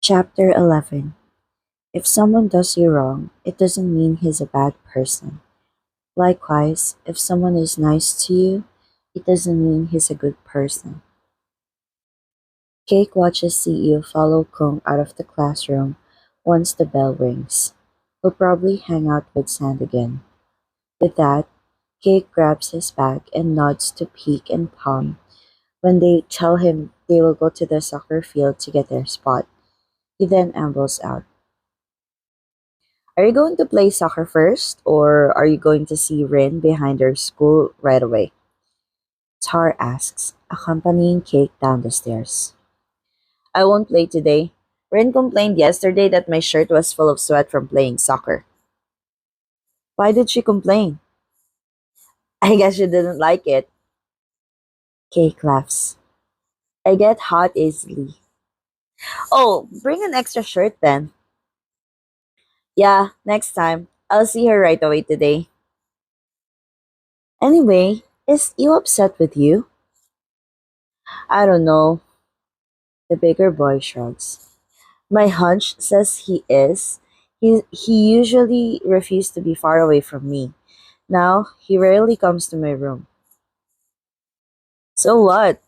Chapter 11. If someone does you wrong, it doesn't mean he's a bad person. Likewise, if someone is nice to you, it doesn't mean he's a good person. Cake watches CEO follow Kung out of the classroom once the bell rings. He'll probably hang out with Sand again. With that, Cake grabs his bag and nods to Peak and Tom when they tell him they will go to the soccer field to get their spot. He then ambles out. Are you going to play soccer first, or are you going to see Rin behind her school right away? Tar asks, accompanying Cake down the stairs. I won't play today. Rin complained yesterday that my shirt was full of sweat from playing soccer. Why did she complain? I guess she didn't like it. Cake laughs. I get hot easily. Oh, bring an extra shirt then. Yeah, next time. I'll see her right away today. Anyway, is you upset with you? I don't know. The bigger boy shrugs. My hunch says he is. He usually refused to be far away from me. Now, he rarely comes to my room. So what?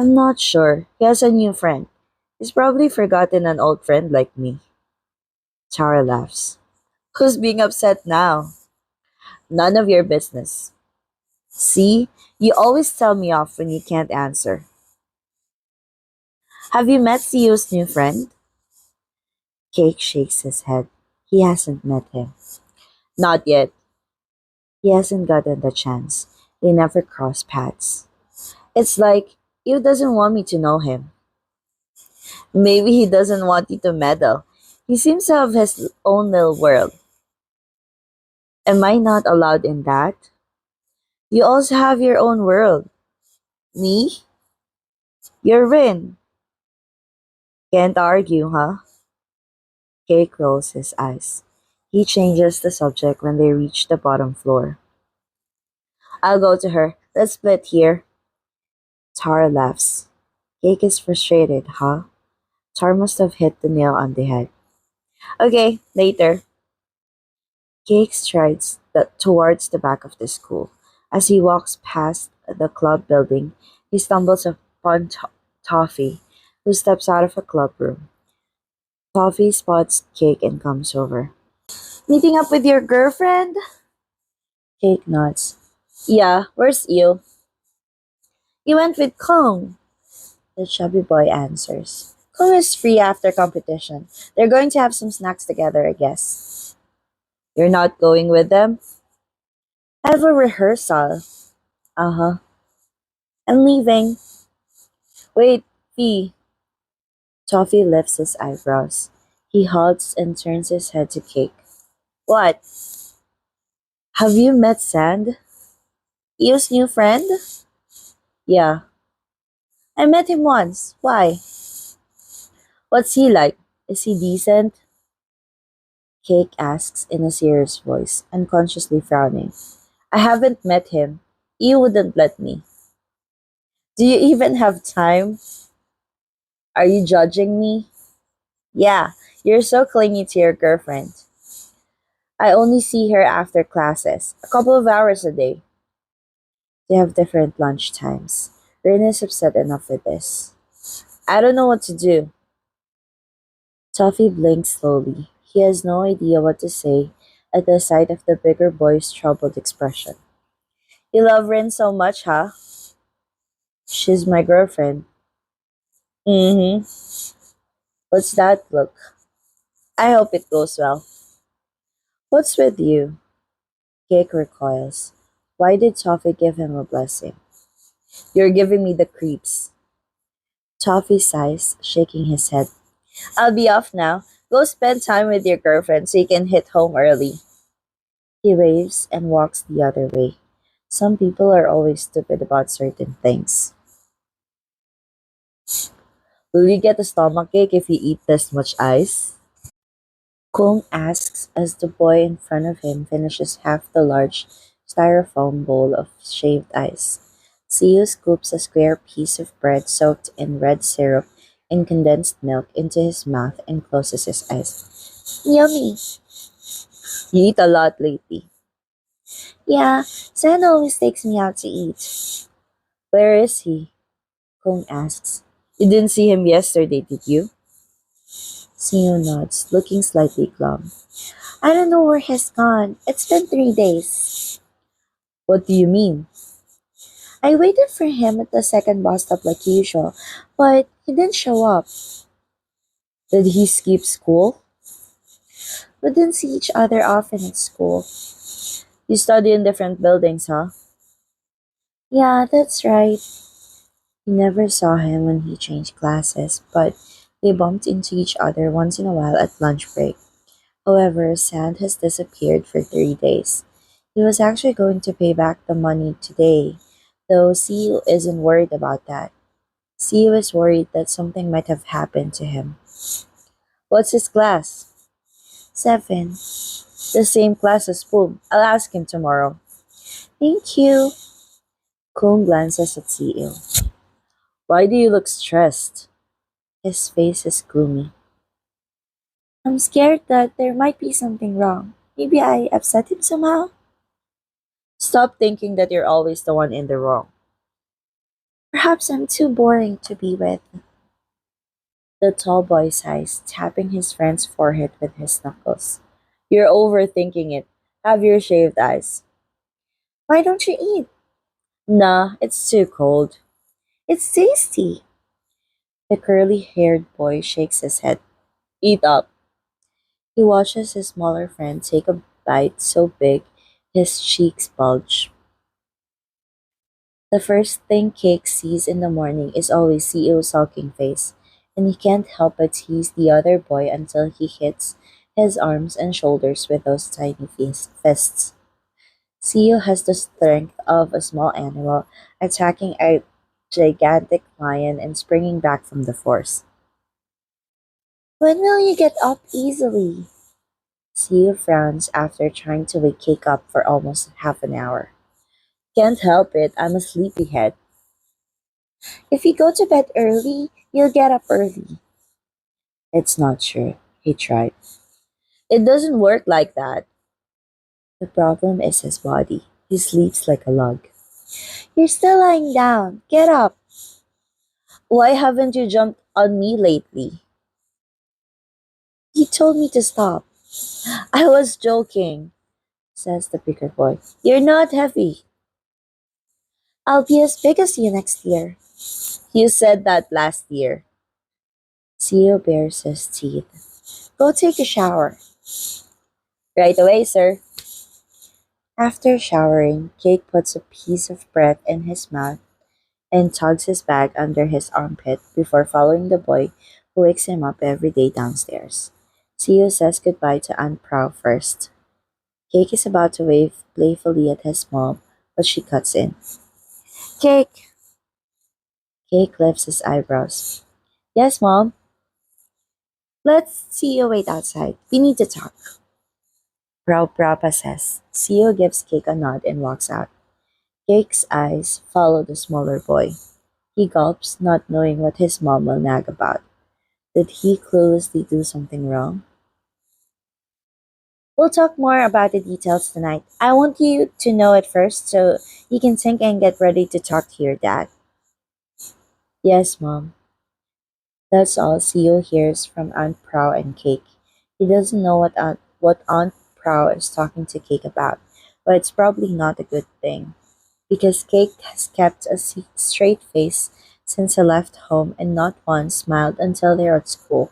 I'm not sure. He has a new friend. He's probably forgotten an old friend like me. Tara laughs. Who's being upset now? None of your business. See? You always tell me off when you can't answer. Have you met CEO's new friend? Cake shakes his head. He hasn't met him. Not yet. He hasn't gotten the chance. They never cross paths. It's like you doesn't want me to know him. Maybe he doesn't want you to meddle. He seems to have his own little world. Am I not allowed in that? You also have your own world. Me? You're Rin. Can't argue, huh? Cake rolls his eyes. He changes the subject when they reach the bottom floor. I'll go to her. Let's split here. Tara laughs. Cake is frustrated, huh? Tar must have hit the nail on the head. Okay, later. Cake strides towards the back of the school. As he walks past the club building, he stumbles upon Toffee, who steps out of a club room. Toffee spots Cake and comes over. Meeting up with your girlfriend? Cake nods. Yeah, where's you? You went with Kong, the chubby boy answers. Kong is free after competition. They're going to have some snacks together, I guess. You're not going with them? I have a rehearsal. Uh-huh. I'm leaving. Wait, Fee. Toffee lifts his eyebrows. He halts and turns his head to Cake. What? Have you met Sand? Eo's new friend? Yeah. I met him once. Why? What's he like? Is he decent? Cake asks in a serious voice, unconsciously frowning. I haven't met him. You wouldn't let me. Do you even have time? Are you judging me? Yeah, you're so clingy to your girlfriend. I only see her after classes, a couple of hours a day. They have different lunch times. Rin is upset enough with this. I don't know what to do. Toffee blinks slowly. He has no idea what to say at the sight of the bigger boy's troubled expression. You love Rin so much, huh? She's my girlfriend. Mm-hmm. What's that look? I hope it goes well. What's with you? Cake recoils. Why did Toffee give him a blessing? You're giving me the creeps. Toffee sighs, shaking his head. I'll be off now. Go spend time with your girlfriend so you can hit home early. He waves and walks the other way. Some people are always stupid about certain things. Will you get a stomachache if you eat this much ice? Kung asks as the boy in front of him finishes half the large styrofoam bowl of shaved ice. Siu scoops a square piece of bread soaked in red syrup and condensed milk into his mouth and closes his eyes. Yummy. You eat a lot lately. Yeah, San always takes me out to eat. Where is he? Kong asks. You didn't see him yesterday, did you? Seo nods, looking slightly glum. I don't know where he's gone. It's been 3 days. What do you mean? I waited for him at the second bus stop like usual, but he didn't show up. Did he skip school? We didn't see each other often at school. You study in different buildings, huh? Yeah, that's right. He never saw him when he changed classes, but they bumped into each other once in a while at lunch break. However, Sand has disappeared for 3 days. He was actually going to pay back the money today, though CEO isn't worried about that. CEO is worried that something might have happened to him. What's his class? 7. The same class as Boom. I'll ask him tomorrow. Thank you. Kung glances at CEO. Why do you look stressed? His face is gloomy. I'm scared that there might be something wrong. Maybe I upset him somehow? Stop thinking that you're always the one in the wrong. Perhaps I'm too boring to be with. The tall boy sighs, tapping his friend's forehead with his knuckles. You're overthinking it. Have your shaved eyes. Why don't you eat? Nah, it's too cold. It's tasty. The curly haired boy shakes his head. Eat up. He watches his smaller friend take a bite so big his cheeks bulge. The first thing Cake sees in the morning is always CEO's sulking face, and he can't help but tease the other boy until he hits his arms and shoulders with those tiny fists. CEO has the strength of a small animal attacking a gigantic lion and springing back from the force. When will you get up easily? CEO frowns after trying to wake Cake up for almost half an hour. Can't help it, I'm a sleepyhead. If you go to bed early, you'll get up early. It's not true. He tried. It doesn't work like that. The problem is his body. He sleeps like a log. You're still lying down. Get up. Why haven't you jumped on me lately? You told me to stop. I was joking, says the bigger boy. You're not heavy. I'll be as big as you next year. You said that last year. Theo bares his teeth. Go take a shower. Right away, sir. After showering, Cake puts a piece of bread in his mouth and tugs his bag under his armpit before following the boy who wakes him up every day downstairs. Theo says goodbye to Aunt Prow first. Cake is about to wave playfully at his mom, but she cuts in. Cake! Cake lifts his eyebrows. Yes, Mom? Let's see you wait outside. We need to talk. Prow Prapa says. Theo gives Cake a nod and walks out. Cake's eyes follow the smaller boy. He gulps, not knowing what his mom will nag about. Did he cluelessly do something wrong? We'll talk more about the details tonight. I want you to know it first so you can think and get ready to talk to your dad. Yes, Mom. That's all Theo hears from Aunt Prow and Cake. He doesn't know what Aunt Prow is talking to Cake about, but it's probably not a good thing, because Cake has kept a straight face since he left home and not once smiled until they're at school.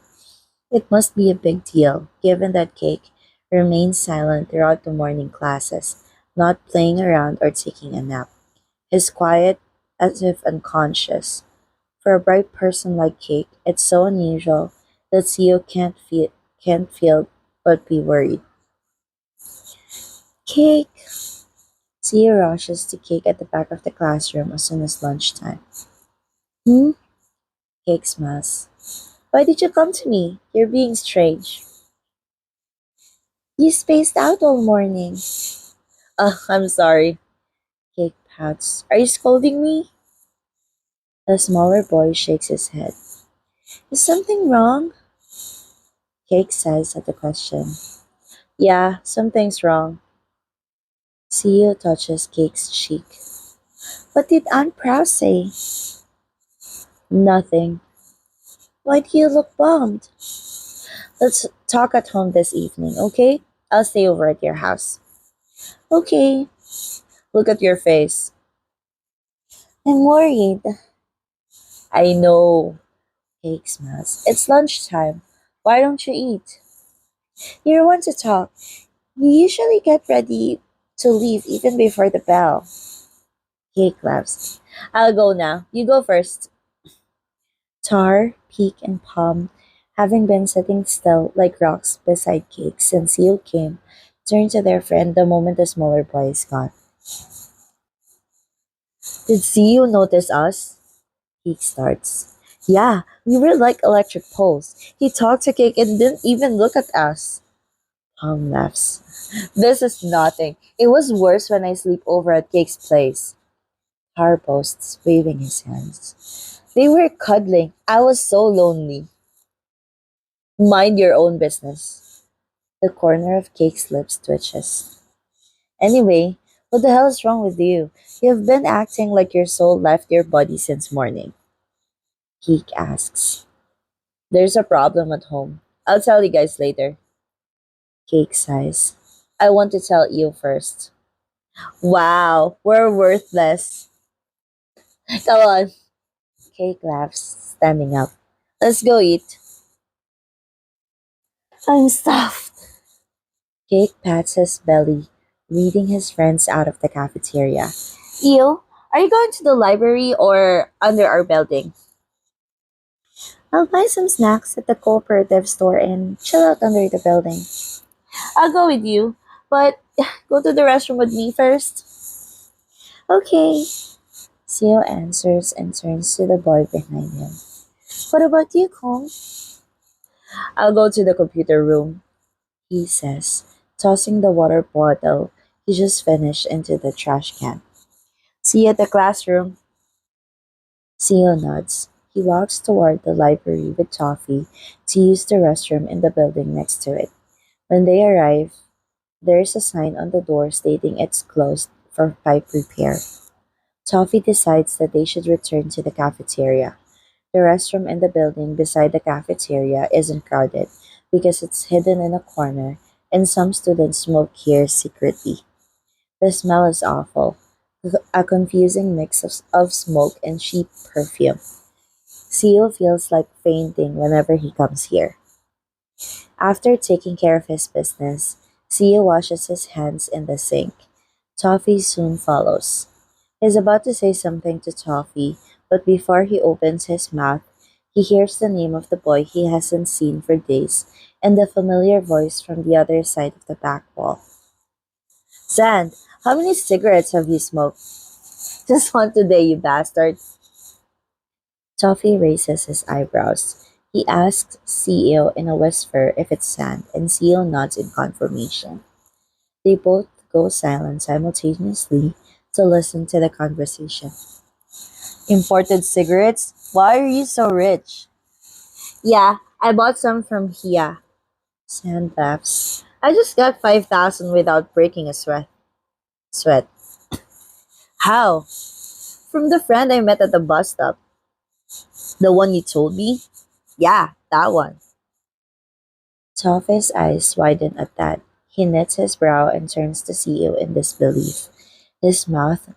It must be a big deal, given that Cake remains silent throughout the morning classes, not playing around or taking a nap. He's quiet, as if unconscious. For a bright person like Cake, it's so unusual that Theo can't feel but be worried. Cake! Theo rushes to Cake at the back of the classroom as soon as lunchtime. Hmm? Cake smiles. Why did you come to me? You're being strange. You spaced out all morning. I'm sorry. Cake pouts. Are you scolding me? The smaller boy shakes his head. Is something wrong? Cake sighs at the question. Yeah, something's wrong. CEO touches Cake's cheek. What did Aunt Prow say? Nothing. Why do you look bummed? Let's talk at home this evening, okay? I'll stay over at your house. Okay. Look at your face. I'm worried. I know. Cake smiles. It's lunchtime. Why don't you eat? You want to talk. You usually get ready to leave even before the bell. Cake laughs. I'll go now. You go first. Tar, Peak, and Palm, having been sitting still like rocks beside Cake since you came, turn to their friend the moment the smaller boy is gone. Did CEO notice us? Peak starts. Yeah, we were like electric poles. He talked to Cake and didn't even look at us. Palm laughs. This is nothing. It was worse when I sleep over at Cake's place. Tar boasts, waving his hands. They were cuddling. I was so lonely. Mind your own business. The corner of Cake's lips twitches. Anyway, what the hell is wrong with you? You've been acting like your soul left your body since morning. Cake asks. There's a problem at home. I'll tell you guys later. Cake sighs. I want to tell you first. Wow, we're worthless. Come on. Cake laughs, standing up. Let's go eat. I'm stuffed. Cake pats his belly, leading his friends out of the cafeteria. Eel, are you going to the library or under our building? I'll buy some snacks at the cooperative store and chill out under the building. I'll go with you, but go to the restroom with me first. Okay. Seo answers and turns to the boy behind him. What about you, Kong? I'll go to the computer room, he says, tossing the water bottle he just finished into the trash can. See you at the classroom. Seo nods. He walks toward the library with Toffee to use the restroom in the building next to it. When they arrive, there is a sign on the door stating it's closed for pipe repair. Toffee decides that they should return to the cafeteria. The restroom in the building beside the cafeteria isn't crowded because it's hidden in a corner and some students smoke here secretly. The smell is awful, a confusing mix of smoke and cheap perfume. Seo feels like fainting whenever he comes here. After taking care of his business, Seo washes his hands in the sink. Toffee soon follows. He's about to say something to Toffee, but before he opens his mouth, he hears the name of the boy he hasn't seen for days and the familiar voice from the other side of the back wall. Sand, how many cigarettes have you smoked? Just one today, you bastard. Toffee raises his eyebrows. He asks CEO in a whisper if it's Sand, and CEO nods in confirmation. They both go silent simultaneously to listen to the conversation. Imported cigarettes? Why are you so rich? Yeah, I bought some from Hia. Sand laughs. I just got 5,000 without breaking a sweat. Sweat. How? From the friend I met at the bus stop. The one you told me? Yeah, that one. Toffee's eyes widen at that. He knits his brow and turns to CEO in disbelief, his mouth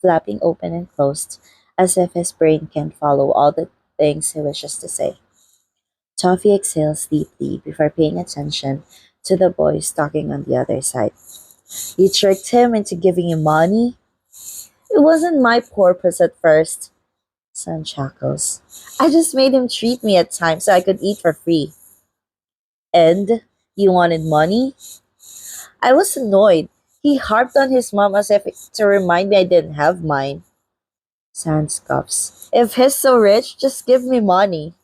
flapping open and closed, as if his brain can't follow all the things he wishes to say. Toffee exhales deeply before paying attention to the boys talking on the other side. You tricked him into giving you money? It wasn't my purpose at first, Sun chuckles. I just made him treat me at times so I could eat for free. And you wanted money? I was annoyed. He harped on his mom as if to remind me I didn't have mine. Sand scoffs. If he's so rich, just give me money.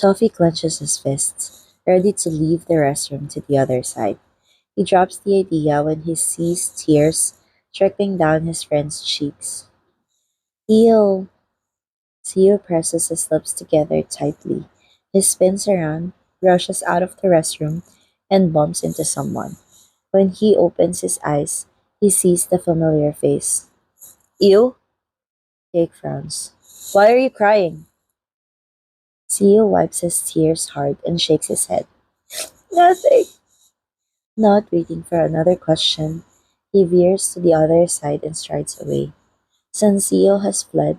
Toffee clenches his fists, ready to leave the restroom to the other side. He drops the idea when he sees tears trickling down his friend's cheeks. Ew. Theo presses his lips together tightly. He spins around, rushes out of the restroom, and bumps into someone. When he opens his eyes, he sees the familiar face. Ew? Jake frowns. Why are you crying? Theo wipes his tears hard and shakes his head. Nothing. Not waiting for another question, he veers to the other side and strides away. Since Theo has fled,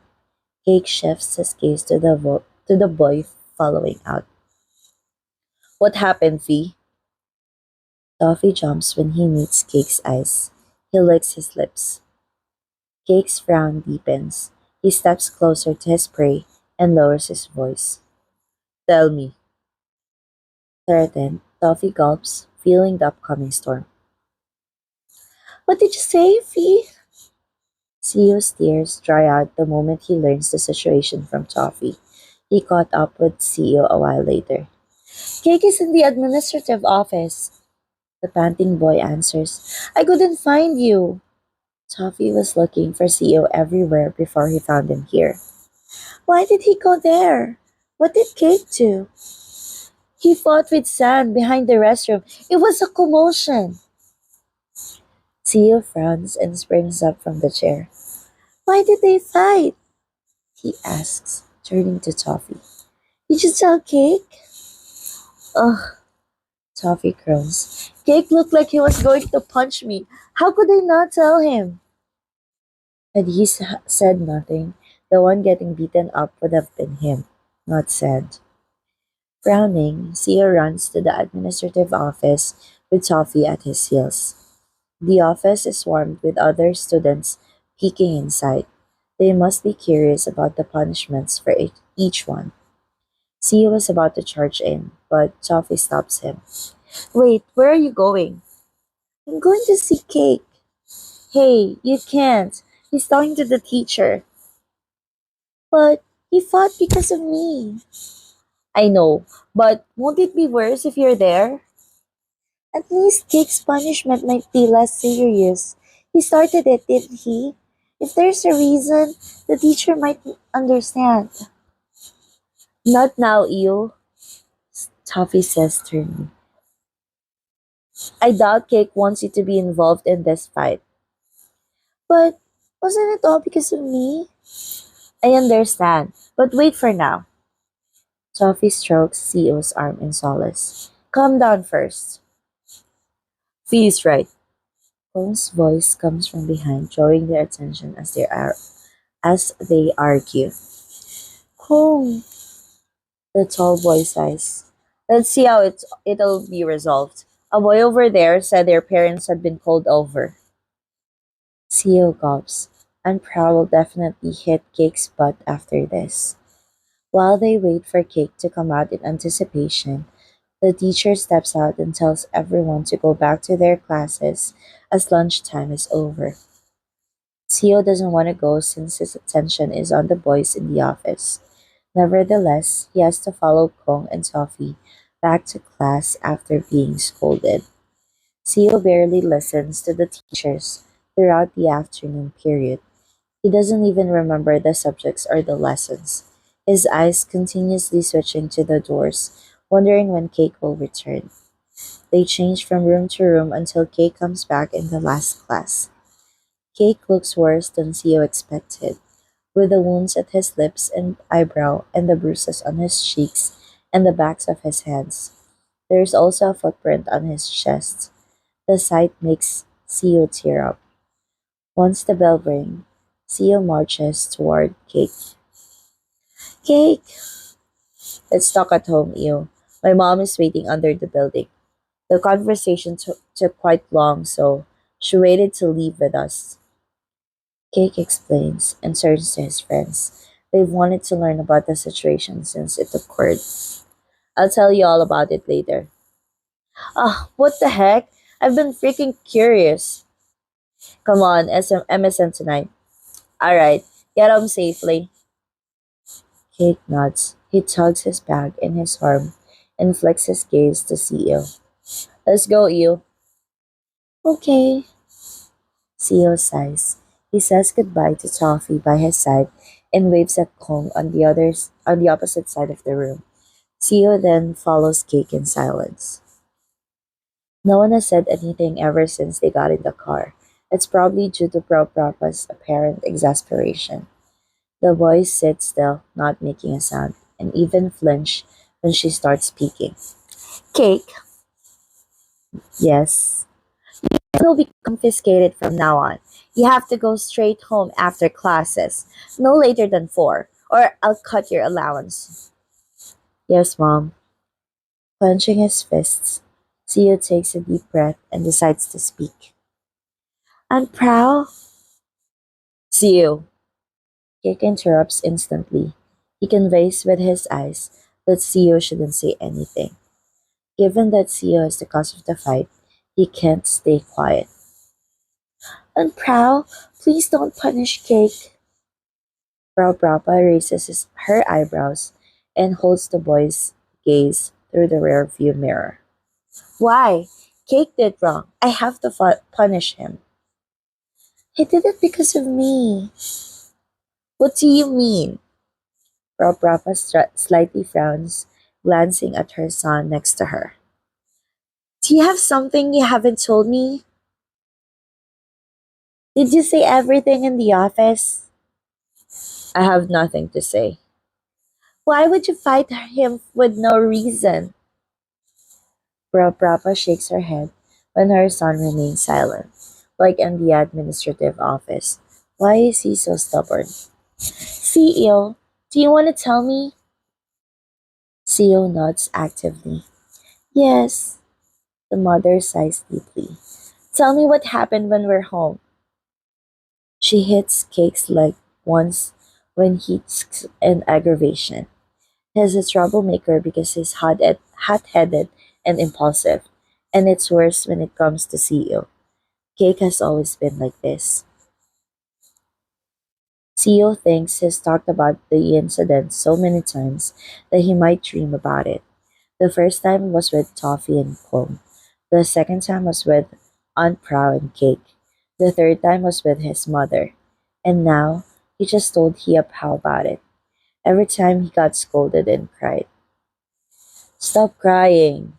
Cake shifts his gaze to the boy following out. What happened, Fee? Toffee jumps when he meets Cake's eyes. He licks his lips. Cake's frown deepens. He steps closer to his prey and lowers his voice. Tell me. Threatened, Toffee gulps, feeling the upcoming storm. What did you say, Fee? Theo's tears dry out the moment he learns the situation from Toffee. He caught up with Theo a while later. Cake is in the administrative office. The panting boy answers. I couldn't find you. Toffee was looking for CEO everywhere before he found him here. Why did he go there? What did Cake do? He fought with Sand behind the restroom. It was a commotion. CEO frowns and springs up from the chair. Why did they fight? He asks, turning to Toffee. Did you tell Cake? Ugh, Toffee groans. Cake looked like he was going to punch me. How could I not tell him? Had he said nothing, the one getting beaten up would have been him, not said. Frowning, Theo runs to the administrative office with Toffee at his heels. The office is swarmed with other students peeking inside. They must be curious about the punishments for each one. Theo was about to charge in, but Toffee stops him. Wait, where are you going? I'm going to see Cake. Hey, you can't. He's talking to the teacher. But he fought because of me. I know, but won't it be worse if you're there? At least Cake's punishment might be less serious. He started it, didn't he? If there's a reason, the teacher might understand. Not now, Eo, Toffee says sternly. I doubt Cake wants you to be involved in this fight. But wasn't it all because of me? I understand, but wait for now. Toffee strokes CEO's arm in solace. Calm down first. Fee's right. Cole's voice comes from behind, drawing their attention as they argue. Cole, the tall boy sighs. Let's see how it'll be resolved. A boy over there said their parents had been pulled over. CEO gulps. I'm proud will definitely hit Cake's butt after this. While they wait for Cake to come out in anticipation, the teacher steps out and tells everyone to go back to their classes as lunchtime is over. Theo doesn't want to go since his attention is on the boys in the office. Nevertheless, he has to follow Kong and Toffee back to class after being scolded. Theo barely listens to the teachers throughout the afternoon period. He doesn't even remember the subjects or the lessons. His eyes continuously switching to the doors, wondering when Cake will return. They change from room to room until Cake comes back in the last class. Cake looks worse than Theo expected, with the wounds at his lips and eyebrow and the bruises on his cheeks and the backs of his hands. There is also a footprint on his chest. The sight makes Theo tear up. Once the bell rings, Theo marches toward Cake. Cake! Let's talk at home, Eo. My mom is waiting under the building. The conversation took quite long, so she waited to leave with us. Cake explains and turns to his friends. They've wanted to learn about the situation since it occurred. I'll tell you all about it later. Ah, what the heck? I've been freaking curious. Come on, MSN tonight. Alright, get home safely. Cake nods. He tugs his bag in his arm and flicks his gaze to CEO. Let's go, you. Okay. CEO sighs. He says goodbye to Toffee by his side and waves at Kong on the opposite side of the room. Seo then follows Cake in silence. No one has said anything ever since they got in the car. It's probably due to Papa's apparent exasperation. The boys sit still, not making a sound, and even flinch when she starts speaking. Cake, yes, will be confiscated from now on. You have to go straight home after classes, no later than 4, or I'll cut your allowance. Yes, Mom. Clenching his fists, Theo takes a deep breath and decides to speak. I'm proud. Theo. Cake interrupts instantly. He conveys with his eyes that Theo shouldn't say anything. Given that Theo is the cause of the fight, he can't stay quiet. And Prow, please don't punish Cake. Frau Brapa raises her eyebrows and holds the boy's gaze through the rear view mirror. Why? Cake did wrong. I have to punish him. He did it because of me. What do you mean? Frau Brapa slightly frowns, glancing at her son next to her. Do you have something you haven't told me? Did you say everything in the office? I have nothing to say. Why would you fight him with no reason? Prabha shakes her head when her son remains silent, like in the administrative office. Why is he so stubborn? CEO, do you want to tell me? CEO nods actively. Yes. The mother sighs deeply. Tell me what happened when we're home. She hits Cake's leg once when he's in aggravation. He's a troublemaker because he's hot-headed and impulsive, and it's worse when it comes to CEO. Cake has always been like this. CEO thinks he's talked about the incident so many times that he might dream about it. The first time was with Toffee and Comb. The second time was with Aunt Prow and Cake. The third time was with his mother. And now, he just told Hiap about it. Every time he got scolded and cried. Stop crying,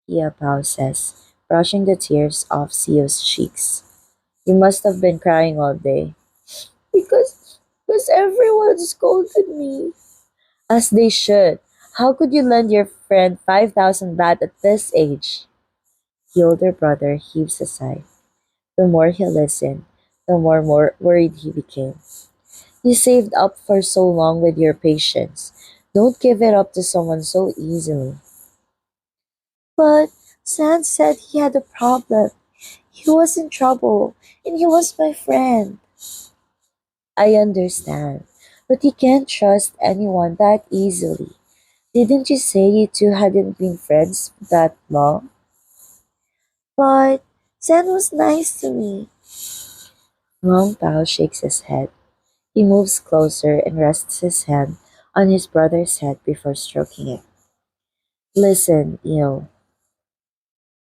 Hiap says, brushing the tears off Sio's cheeks. You must have been crying all day. Because everyone scolded me. As they should. How could you lend your friend 5,000 baht at this age? The older brother heaves a sigh. The more he listened, the more worried he became. You saved up for so long with your patience. Don't give it up to someone so easily. But San said he had a problem. He was in trouble, and he was my friend. I understand, but you can't trust anyone that easily. Didn't you say you two hadn't been friends that long? But San was nice to me. Long Pao shakes his head. He moves closer and rests his hand on his brother's head before stroking it. Listen, Eo.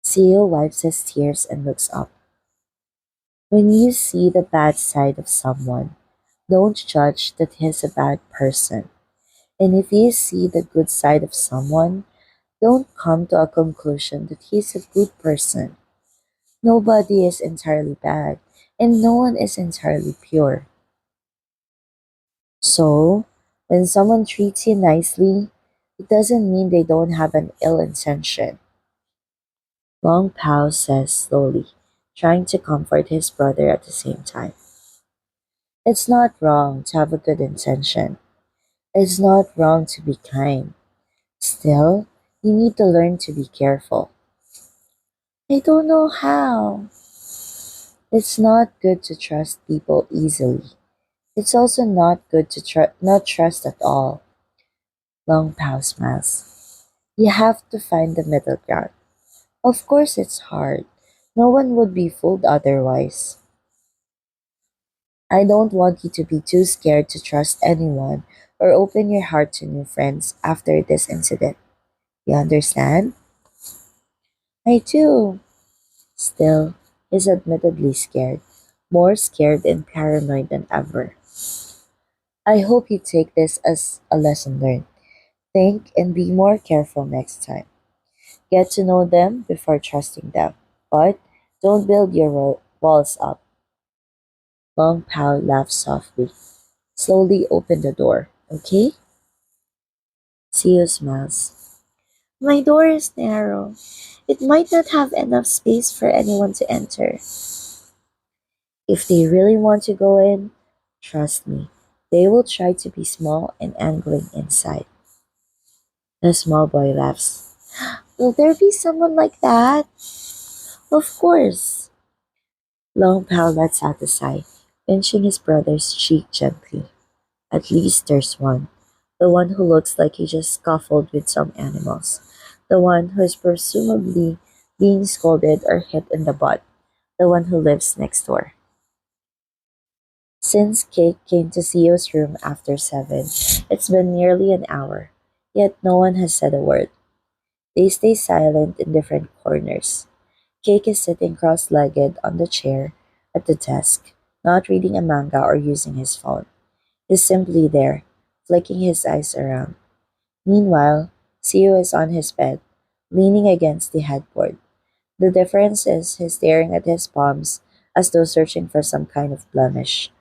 Seo wipes his tears and looks up. When you see the bad side of someone, don't judge that he's a bad person. And if you see the good side of someone, don't come to a conclusion that he's a good person. Nobody is entirely bad, and no one is entirely pure. So, when someone treats you nicely, it doesn't mean they don't have an ill intention. Long Pao says slowly, trying to comfort his brother at the same time. It's not wrong to have a good intention. It's not wrong to be kind. Still, you need to learn to be careful. I don't know how. It's not good to trust people easily. It's also not good to not trust at all. Long Pao smiles. You have to find the middle ground. Of course it's hard. No one would be fooled otherwise. I don't want you to be too scared to trust anyone or open your heart to new friends after this incident. You understand? I do. Still, he's admittedly scared. More scared and paranoid than ever. I hope you take this as a lesson learned. Think and be more careful next time. Get to know them before trusting them. But don't build your walls up. Long Pao laughed softly. Slowly open the door, okay? Seo smiles. My door is narrow. It might not have enough space for anyone to enter. If they really want to go in, trust me, they will try to be small and angling inside. The small boy laughs. Will there be someone like that? Of course. Long Pao lets out a sigh, pinching his brother's cheek gently. At least there's one. The one who looks like he just scuffled with some animals. The one who is presumably being scolded or hit in the butt. The one who lives next door. Since Cake came to Theo's room after 7, it's been nearly an hour. Yet no one has said a word. They stay silent in different corners. Cake is sitting cross-legged on the chair at the desk, not reading a manga or using his phone. He's simply there, flicking his eyes around. Meanwhile, Theo is on his bed, leaning against the headboard. The difference is he's staring at his palms as though searching for some kind of blemish.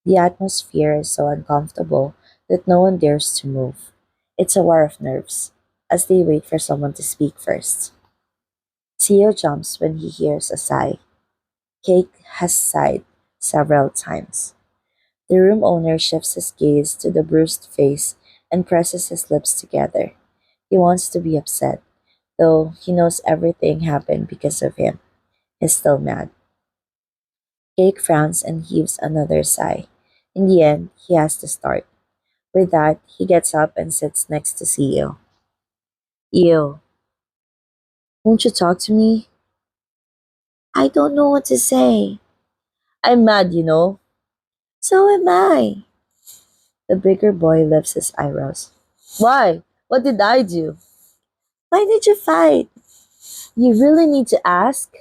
The atmosphere is so uncomfortable that no one dares to move. It's a war of nerves, as they wait for someone to speak first. Theo jumps when he hears a sigh. Cake has sighed several times. The room owner shifts his gaze to the bruised face and presses his lips together. He wants to be upset, though he knows everything happened because of him. He's still mad. Cake frowns and heaves another sigh. In the end, he has to start. With that, he gets up and sits next to CEO. Ew, won't you talk to me? I don't know what to say. I'm mad, you know. So am I. The bigger boy lifts his eyebrows. Why? What did I do? Why did you fight? You really need to ask.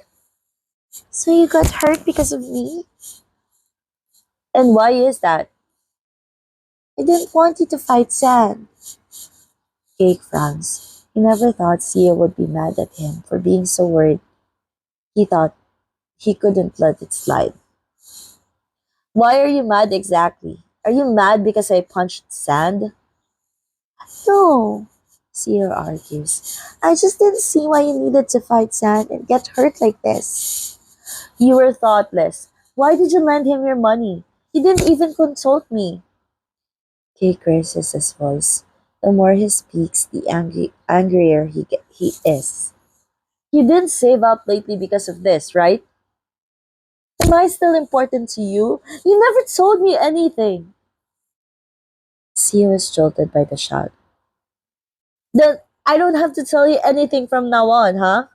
So you got hurt because of me? And why is that? I didn't want you to fight San. Cake frowns. He never thought Sia would be mad at him for being so worried. He thought he couldn't let it slide. Why are you mad exactly? Are you mad because I punched Sand? No, Sia argues. I just didn't see why you needed to fight Sand and get hurt like this. You were thoughtless. Why did you lend him your money? You didn't even consult me. Cake raises his voice. The more he speaks, the angrier he is. You didn't save up lately because of this, right? Am I still important to you? You never told me anything. Sia was jolted by the shout. Then I don't have to tell you anything from now on, huh?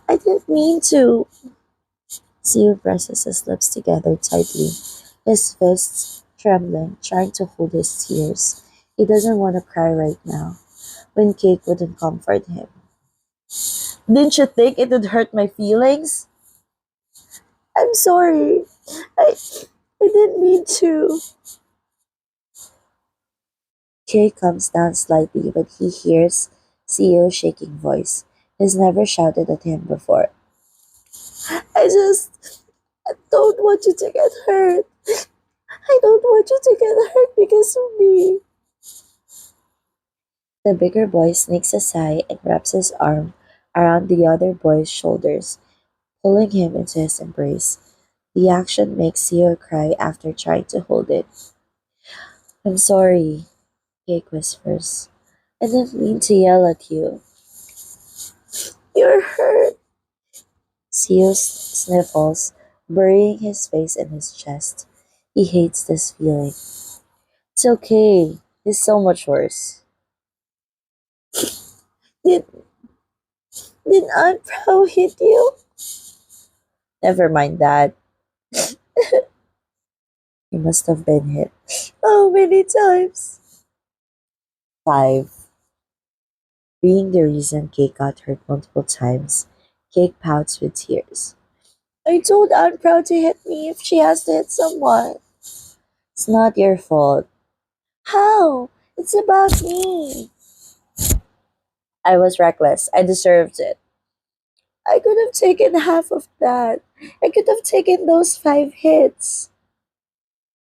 I didn't mean to. Sia presses his lips together tightly, his fists trembling, trying to hold his tears. He doesn't want to cry right now, when Cake wouldn't comfort him. Didn't you think it would hurt my feelings? I'm sorry. I I didn't mean to. Kay comes down slightly when he hears CEO's shaking voice. He's never shouted at him before. I don't want you to get hurt. I don't want you to get hurt because of me. The bigger boy sneaks aside and wraps his arm around the other boy's shoulders, pulling him into his embrace. The action makes CEO cry after trying to hold it. I'm sorry, Cake whispers. I didn't mean to yell at you. You're hurt. Theo sniffles, burying his face in his chest. He hates this feeling. It's okay. He's so much worse. Did did Aunt Pro hit you? Never mind that. He must have been hit. How many times? 5. Being the reason Cake got hurt multiple times, Cake pouts with tears. I told Aunt Proud to hit me if she has to hit someone. It's not your fault. How? It's about me. I was reckless. I deserved it. I could have taken half of that. I could have taken those 5 hits.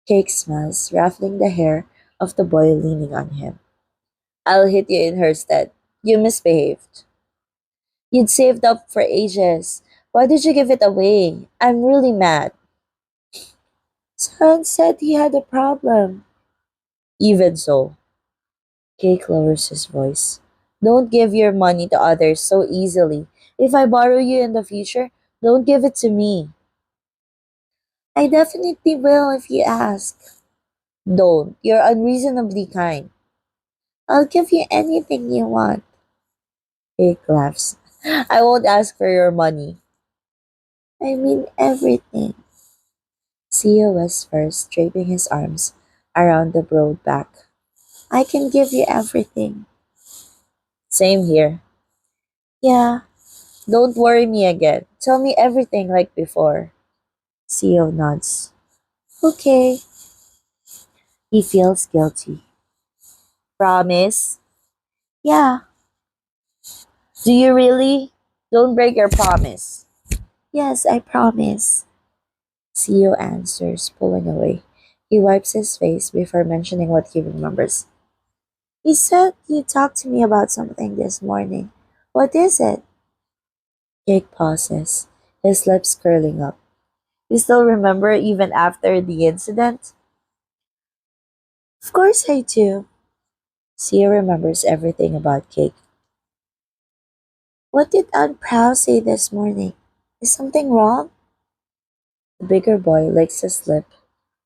Cake smiles, ruffling the hair of the boy leaning on him. I'll hit you in her stead. You misbehaved. You'd saved up for ages. Why did you give it away? I'm really mad. Son said he had a problem. Even so, Cake lowers his voice. Don't give your money to others so easily. If I borrow you in the future, don't give it to me. I definitely will if you ask. Don't. You're unreasonably kind. I'll give you anything you want. Cake laughs. I won't ask for your money. I mean everything. Theo was first, draping his arms around the broad back. I can give you everything. Same here. Yeah, don't worry me again. Tell me everything like before. Theo nods. Okay. He feels guilty. Promise? Yeah. Do you really? Don't break your promise. Yes, I promise. Theo answers, pulling away. He wipes his face before mentioning what he remembers. You said you talked to me about something this morning. What is it? Jake pauses, his lips curling up. You still remember even after the incident? Of course I do. Sia remembers everything about Cake. What did Aunt Prow say this morning? Is something wrong? The bigger boy licks his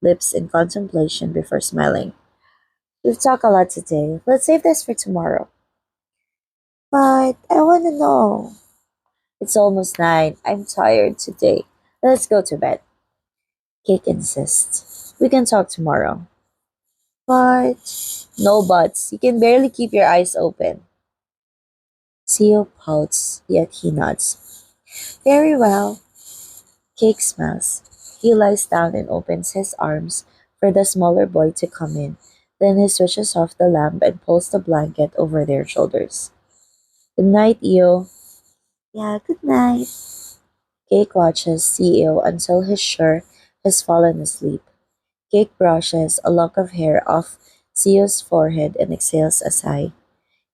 lips in contemplation before smiling. We've talked a lot today. Let's save this for tomorrow. But I want to know. It's almost 9. I'm tired today. Let's go to bed. Cake insists. We can talk tomorrow. But no buts. You can barely keep your eyes open. Theo pouts, yet he nods. Very well. Cake smiles. He lies down and opens his arms for the smaller boy to come in. Then he switches off the lamp and pulls the blanket over their shoulders. Good night, Eo. Yeah, good night. Cake watches CEO until he's sure has fallen asleep. Cake brushes a lock of hair off CEO's forehead and exhales a sigh.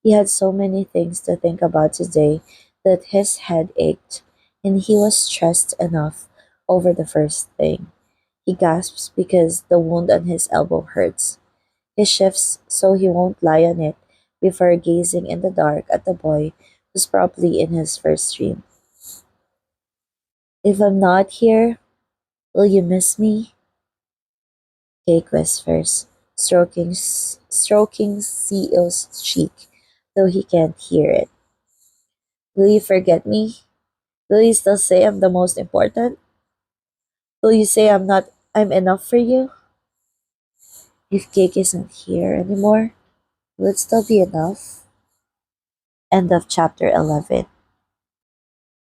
He had so many things to think about today that his head ached, and he was stressed enough over the first thing. He gasps because the wound on his elbow hurts. He shifts so he won't lie on it before gazing in the dark at the boy who's probably in his first dream. If I'm not here, will you miss me? Cake whispers, stroking CEO's cheek, though he can't hear it. Will you forget me? Will you still say I'm the most important? Will you say I'm enough for you? If Cake isn't here anymore, will it still be enough? End of chapter 11.